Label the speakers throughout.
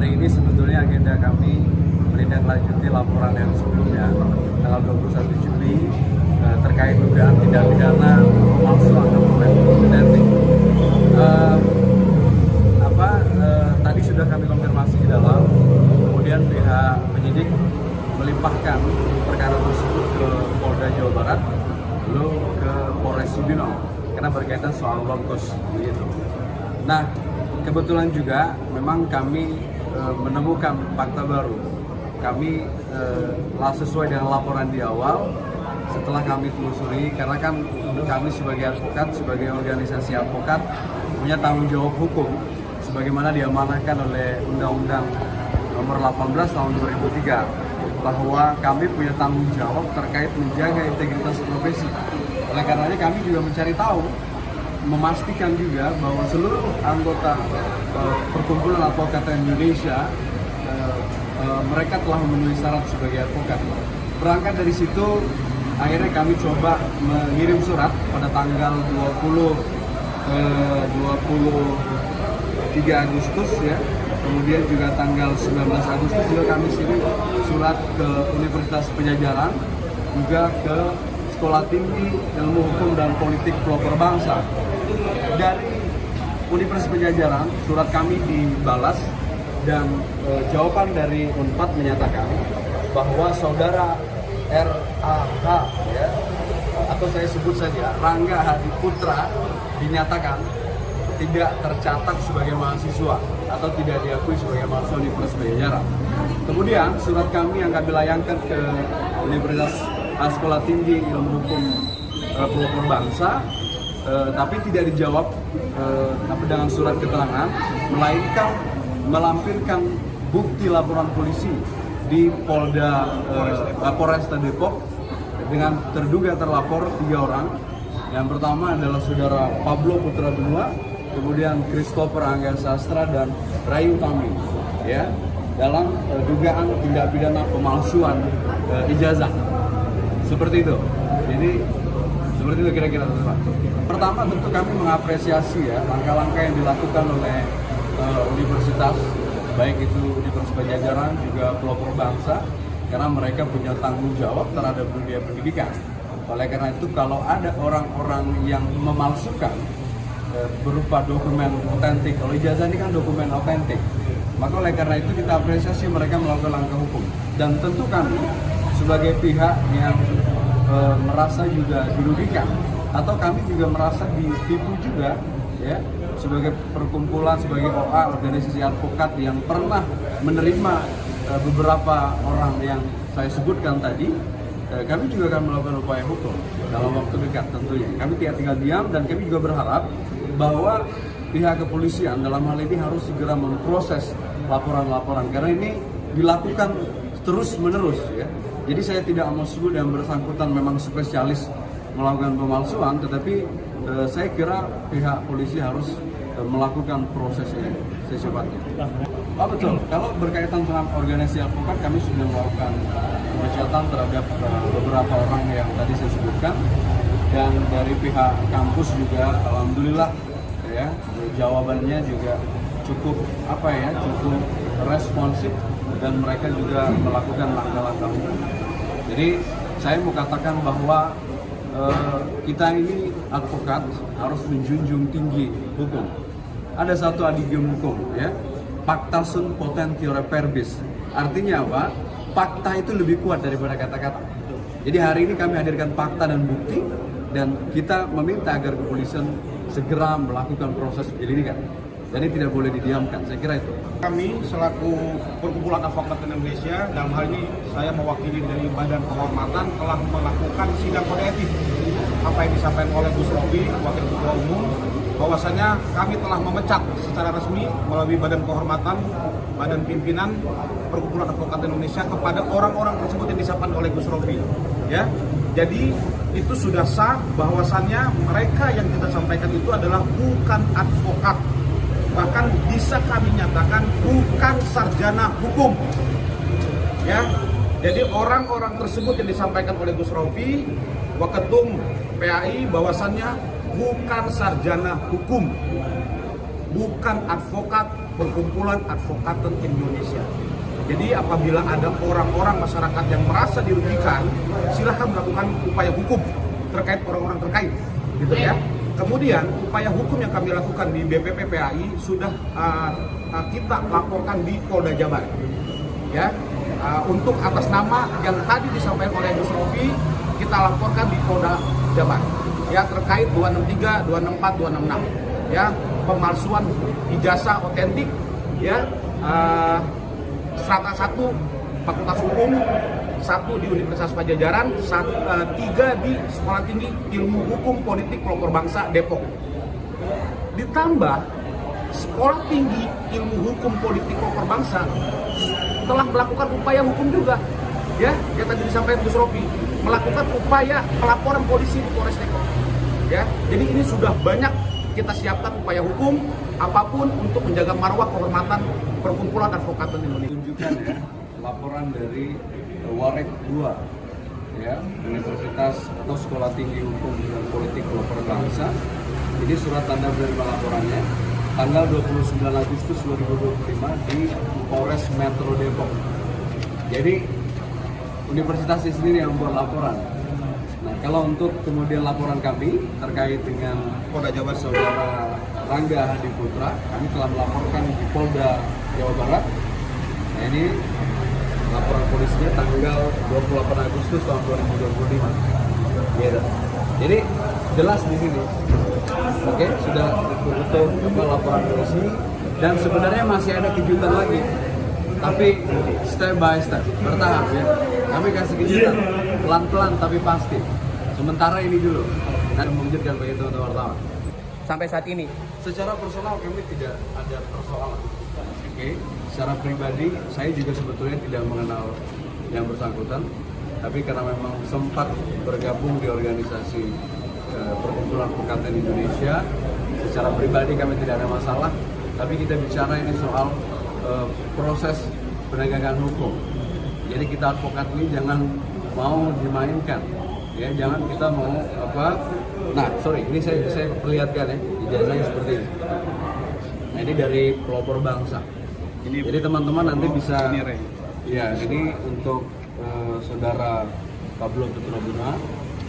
Speaker 1: hari ini sebetulnya agenda kami menindaklanjuti laporan yang sebelumnya tanggal 21 Juli terkait dugaan tindak pidana pemalsuan dokumen identik. Tadi sudah kami konfirmasi di dalam, kemudian pihak penyidik melimpahkan perkara tersebut ke Polda Jawa Barat, lalu ke Polres Cibinong karena berkaitan soal lokus begitu. Nah, kebetulan juga memang kami menemukan fakta baru. Kami sesuai dengan laporan di awal, setelah kami telusuri, karena kan kami sebagai advokat, sebagai organisasi advokat punya tanggung jawab hukum sebagaimana diamanahkan oleh Undang-Undang Nomor 18 Tahun 2003, bahwa kami punya tanggung jawab terkait menjaga integritas profesi. Oleh karenanya kami juga mencari tahu, memastikan juga bahwa seluruh anggota Perkumpulan Advokat Indonesia mereka telah memenuhi syarat sebagai advokat. Berangkat dari situ, akhirnya kami coba mengirim surat pada tanggal 23 Agustus ya. Kemudian juga tanggal 19 Agustus juga kami kirim surat ke Universitas Padjadjaran, juga ke Sekolah Tinggi Ilmu Hukum dan Politik Pelopor Bangsa. Dari Universitas Padjadjaran, surat kami dibalas dan jawaban dari Unpad menyatakan bahwa saudara RAH ya, atau saya sebut saja Rangga Hadi Putra, dinyatakan tidak tercatat sebagai mahasiswa atau tidak diakui sebagai mahasiswa Universitas Padjadjaran. Kemudian surat kami yang kami layangkan ke Universitas Sekolah Tinggi Ilmu Hukum Pelopor Bangsa, tapi tidak dijawab dengan surat keterangan, melainkan melampirkan bukti laporan polisi di Polresta Depok dengan terduga terlapor 3 orang. Yang pertama adalah saudara Pablo Putra Benua, kemudian Christopher Angga Sastra dan Rayu Tami, ya, dalam dugaan tindak pidana pemalsuan ijazah. Seperti itu. Jadi seperti itu kira-kira teman-teman. Pertama tentu kami mengapresiasi ya langkah-langkah yang dilakukan oleh universitas, baik itu Universitas Padjadjaran juga pelopor bangsa, karena mereka punya tanggung jawab terhadap dunia pendidikan. Oleh karena itu kalau ada orang-orang yang memalsukan berupa dokumen otentik, kalau ijazah ini kan dokumen otentik, maka oleh karena itu kita apresiasi mereka melakukan langkah hukum. Dan tentu kami sebagai pihak yang merasa juga dirugikan atau kami juga merasa ditipu juga ya, sebagai perkumpulan, sebagai OA, organisasi advokat yang pernah menerima beberapa orang yang saya sebutkan tadi, kami juga akan melakukan upaya hukum dalam waktu dekat tentunya. Kami tidak tinggal diam dan kami juga berharap bahwa pihak kepolisian dalam hal ini harus segera memproses laporan-laporan, karena ini dilakukan terus-menerus ya. Jadi saya tidak mau sebut yang bersangkutan memang spesialis melakukan pemalsuan, tetapi saya kira pihak polisi harus melakukan proses ini secepatnya. Oh betul, kalau berkaitan dengan organisasi advokat, kami sudah melakukan pemecatan terhadap beberapa orang yang tadi saya sebutkan, dan dari pihak kampus juga alhamdulillah ya jawabannya juga cukup cukup responsif dan mereka juga melakukan langkah-langkah hukum. Jadi saya mau katakan bahwa kita ini advokat harus menjunjung tinggi hukum. Ada satu adigium hukum ya, pacta sunt potentior verbis. Artinya apa? Fakta itu lebih kuat daripada kata-kata. Jadi hari ini kami hadirkan fakta dan bukti, dan kita meminta agar kepolisian segera melakukan proses penyelidikan. Jadi tidak boleh didiamkan, saya kira itu.
Speaker 2: Kami selaku Perkumpulan Advokat Indonesia, dalam hal ini saya mewakili dari Badan Kehormatan, telah melakukan sidang kode etik. Apa yang disampaikan oleh Gus Robi, Wakil Ketua Umum, bahwasanya kami telah memecat secara resmi melalui Badan Kehormatan, Badan Pimpinan Perkumpulan Advokat Indonesia kepada orang-orang tersebut yang disampaikan oleh Gus Robi. Ya, jadi itu sudah sah bahwasannya mereka yang kita sampaikan itu adalah bukan advokat. Bahkan bisa kami nyatakan bukan sarjana hukum. Ya, jadi orang-orang tersebut yang disampaikan oleh Gus Robi, Waketum PAI, bahwasannya bukan sarjana hukum, bukan advokat, Perkumpulan Advokaten Indonesia. Jadi apabila ada orang-orang masyarakat yang merasa dirugikan, silahkan melakukan upaya hukum terkait orang-orang terkait, gitu ya. Kemudian upaya hukum yang kami lakukan di BPP PAI sudah kita laporkan di Polda Jabar, ya. Untuk atas nama yang tadi disampaikan oleh Gus Rofi, kita laporkan di Polda Jabar, ya, terkait 263, 264, 266, ya, pemalsuan ijazah otentik, ya. Strata 1 Fakultas Hukum, 1 di Universitas Pajajaran, 3 di Sekolah Tinggi Ilmu Hukum Politik Pelopor Bangsa Depok. Ditambah Sekolah Tinggi Ilmu Hukum Politik Pelopor Bangsa telah melakukan upaya hukum juga, ya, yang tadi disampaikan Gus Rofi, melakukan upaya pelaporan polisi di Polres Depok, ya. Jadi ini sudah banyak kita siapkan upaya hukum apapun untuk menjaga marwah kehormatan Perkumpulan Advokaten Indonesia.
Speaker 1: Tunjukkan ya laporan dari Warek 2, ya, Universitas atau Sekolah Tinggi Hukum dan Politik Pelopor Bangsa. Ini surat tanda penerima laporannya tanggal 29 Agustus 2025 di Polres Metro Depok. Jadi universitas sendiri yang membuat laporan. Nah, kalau untuk kemudian laporan kami terkait dengan
Speaker 2: Polda Jabar,
Speaker 1: saudara Rangga Hadi Putra, kami telah melaporkan di Polda Jawa Barat. Nah, ini laporan polisinya tanggal 28 Agustus tahun 2025. Gitu. Jadi jelas di sini. Oke, sudah betul laporan polisi dan sebenarnya masih ada kejutan lagi. Tapi step by step, bertahap ya. Kami kasih kejutan pelan-pelan tapi pasti. Sementara ini dulu. Dan mengejutkan bagi teman-teman wartawan.
Speaker 3: Sampai saat ini
Speaker 1: Secara personal kami tidak ada persoalan. Oke, secara pribadi saya juga sebetulnya tidak mengenal yang bersangkutan, tapi karena memang sempat bergabung di organisasi Perkumpulan Advokaten Indonesia, secara pribadi kami tidak ada masalah. Tapi kita bicara ini soal proses penegakan hukum. Jadi kita advokat ini jangan mau dimainkan, ya, jangan kita mau apa. Nah, sorry, ini saya perlihatkan ya, ijazahnya seperti ini. Nah, ini dari pelopor bangsa. Jadi teman-teman nanti bisa, ya, ini untuk saudara Pablo Putra Buna,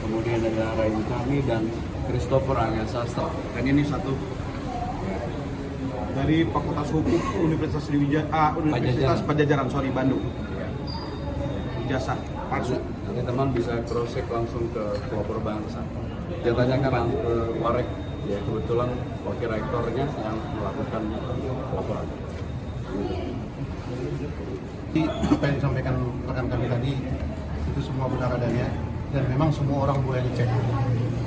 Speaker 1: kemudian ada Rayu Tami dan Christopher Angga Sastra.
Speaker 2: dan ini satu dari Fakultas Hukum Universitas Pajajaran, Bandung.
Speaker 1: Ya.
Speaker 2: Ijazah palsu.
Speaker 1: Nanti teman bisa cross check langsung ke pelopor bangsa. Dia tanyakan ke Warek, ya, kebetulan wakil rektornya yang melakukan laporan.
Speaker 4: Apa yang disampaikan rekan kami tadi itu semua benar adanya dan memang semua orang boleh ngecek.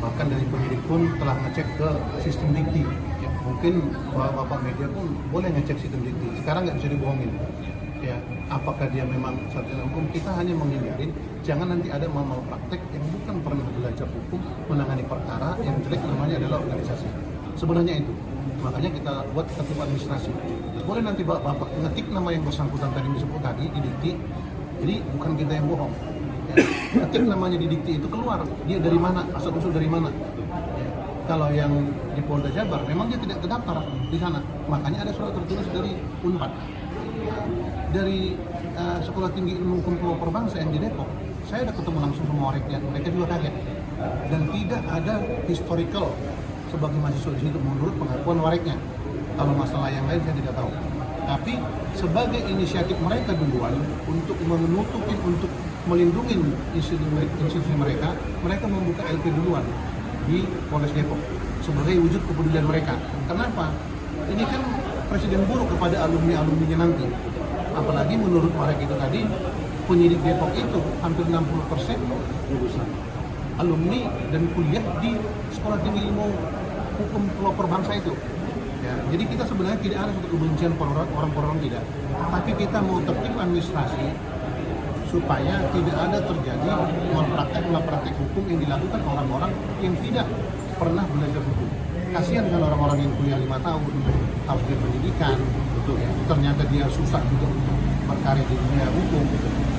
Speaker 4: Bahkan dari penyidik pun telah ngecek ke sistem dikti. Ya, mungkin bapak media pun boleh ngecek sistem dikti. Sekarang nggak bisa dibohongin. Ya, apakah dia memang sarjana hukum? Kita hanya menghindarin jangan nanti ada malpraktek yang bukan pernah belajar hukum menangani perkara yang jelek namanya adalah organisasi. Sebenarnya itu. Makanya kita buat tertib administrasi. Boleh nanti bapak ngetik nama yang bersangkutan tadi disebut tadi di dikti. Jadi bukan kita yang bohong. Ya, ngetik namanya di dikti itu keluar. Dia dari mana? Asal usul dari mana? Ya, kalau yang di Polda Jabar memang dia tidak terdaftar di sana. Makanya ada surat tertulis dari Unpad. Dari Sekolah Tinggi Ilmu Hukum Pelopor Bangsa yang di Depok, saya ada ketemu langsung sama Wareknya, mereka juga kaget. Dan tidak ada historical sebagai mahasiswa di situ menurut pengakuan Wareknya. Kalau masalah yang lain saya tidak tahu. Tapi sebagai inisiatif mereka duluan untuk menutupin, untuk melindungi institusi mereka, mereka membuka LP duluan di Polres Depok sebagai wujud kepedulian mereka. Kenapa? Ini kan presiden buruk kepada alumni-alumninya nanti. Apalagi menurut mereka itu tadi, penyidik Depok itu hampir 60% lulusan alumni dan kuliah di Sekolah Tinggi Ilmu Hukum Pelopor Bangsa itu. Ya, jadi kita sebenarnya tidak ada satu kebencian orang-orang tidak. Tapi kita mau tertib administrasi supaya tidak ada terjadi malpraktek hukum yang dilakukan orang-orang yang tidak pernah belajar hukum. Kasihan dengan orang-orang yang kuliah 5 tahun, harus dia pendidikan, gitu ya. Ternyata dia susah juga untuk berkarir di dunia hukum.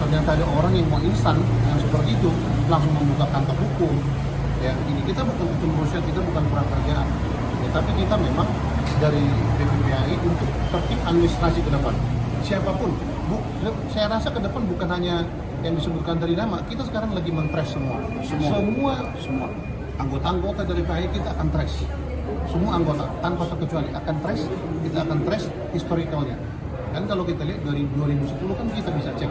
Speaker 4: Ternyata ada orang yang mau instan yang seperti itu langsung membuka kantor hukum. Ya, ini kita bukan kecemburuan, kita bukan kurang kerjaan. Jadi Tapi kita memang dari BPPAI untuk tertib administrasi ke depan. Siapapun, saya rasa ke depan bukan hanya yang disebutkan dari nama, kita sekarang lagi men-trace semua anggota dari PAI kita akan trace. Semua anggota tanpa terkecuali akan trace, kita akan trace historicalnya. Kan kalau kita lihat dari 2010 kan kita bisa cek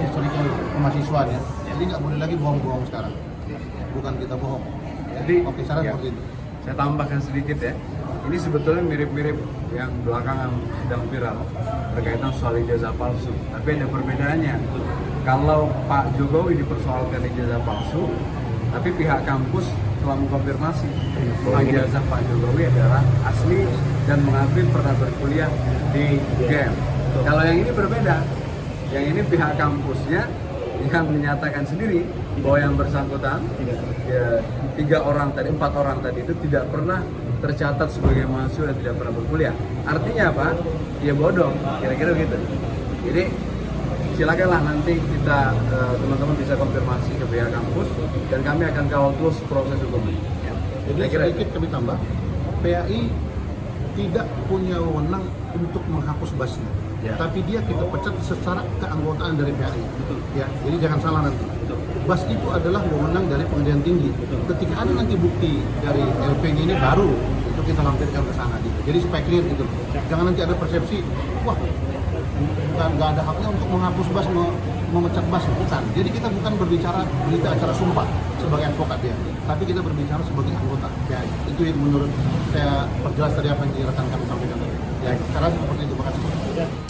Speaker 4: historical mahasiswanya. Jadi nggak boleh lagi bohong-bohong sekarang. Bukan kita bohong.
Speaker 1: Jadi
Speaker 4: oke, saran
Speaker 1: ya,
Speaker 4: seperti itu.
Speaker 1: saya tambahkan sedikit ya. Ini sebetulnya mirip-mirip yang belakangan sedang viral berkaitan soal ijazah palsu. Tapi ada perbedaannya. Kalau Pak Jokowi dipersoalkan ijazah palsu, tapi pihak kampus telah mengkonfirmasi bahwa ijazah Pak Jokowi adalah asli dan mengakui pernah berkuliah di UGM. Kalau yang ini berbeda. Yang ini pihak kampusnya yang menyatakan sendiri bahwa yang bersangkutan ya, 4 orang tadi itu tidak pernah tercatat sebagai mahasiswa dan tidak pernah berkuliah. Artinya apa? Ya bodong, kira-kira gitu. Jadi silakanlah nanti kita teman-teman bisa konfirmasi ke pihak kampus dan kami akan kawal terus proses hukumnya. Ya.
Speaker 4: Jadi sedikit kami tambah, PAI tidak punya wewenang untuk menghapus BAS-nya. Ya. Tapi dia kita pecat secara keanggotaan dari PAI. Ya, jadi jangan salah nanti. BAS itu adalah wewenang dari pengadilan tinggi. Ketika ada nanti bukti dari LP-nya ini baru itu kita lampirkan ke sana gitu. Jadi supaya clear gitu. Jangan nanti ada persepsi, wah nggak ada haknya untuk menghapus BAS, memecat BAS, bukan. Jadi kita bukan berbicara berita acara sumpah sebagai advokat ya, tapi kita berbicara sebagai anggota. Ya, itu yang menurut saya perjelas tadi apa yang rekan kami sampaikan tadi. Ya, sekarang seperti itu. Terima kasih.